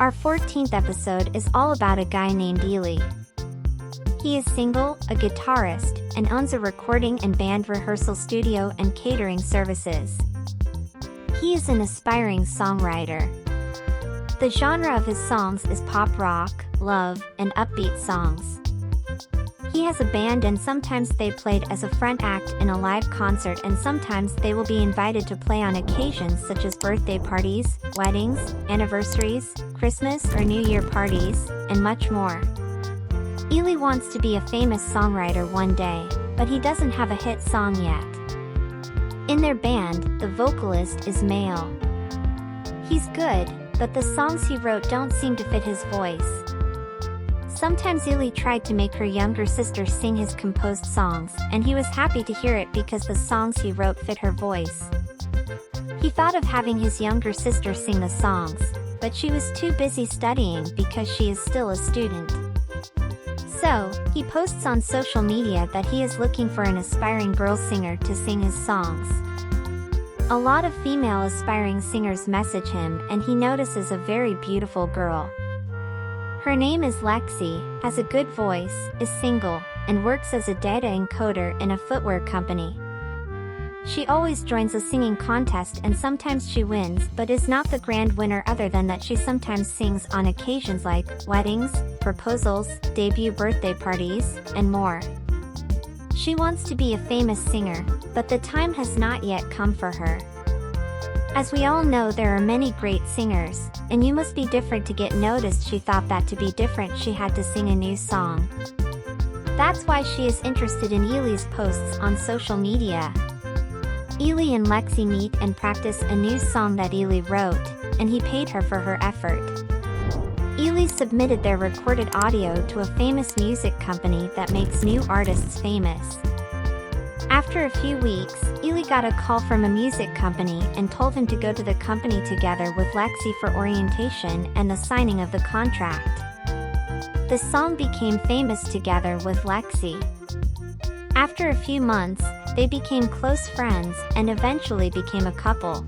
Our 14th episode is all about a guy named Ely. He is single, a guitarist, and owns a recording and band rehearsal studio and catering services. He is an aspiring songwriter. The genre of his songs is pop rock, love, and upbeat songs. He has a band and sometimes they played as a front act in a live concert and sometimes they will be invited to play on occasions such as birthday parties, weddings, anniversaries, Christmas or New Year parties, and much more. Ely wants to be a famous songwriter one day, but he doesn't have a hit song yet. In their band, the vocalist is male. He's good, but the songs he wrote don't seem to fit his voice. Sometimes Ely tried to make her younger sister sing his composed songs, and he was happy to hear it because the songs he wrote fit her voice. He thought of having his younger sister sing the songs, but she was too busy studying because she is still a student. So, he posts on social media that he is looking for an aspiring girl singer to sing his songs. A lot of female aspiring singers message him and he notices a very beautiful girl. Her name is Lexi, has a good voice, is single, and works as a data encoder in a footwear company. She always joins a singing contest and sometimes she wins but is not the grand winner other than that she sometimes sings on occasions like weddings, proposals, debut birthday parties, and more. She wants to be a famous singer, but the time has not yet come for her. As we all know, there are many great singers, and you must be different to get noticed. She thought that to be different she had to sing a new song. That's why she is interested in Ely's posts on social media. Ely and Lexi meet and practice a new song that Ely wrote, and he paid her for her effort. Ely submitted their recorded audio to a famous music company that makes new artists famous. After a few weeks, Ely got a call from a music company and told him to go to the company together with Lexi for orientation and the signing of the contract. The song became famous together with Lexi. After a few months, they became close friends and eventually became a couple.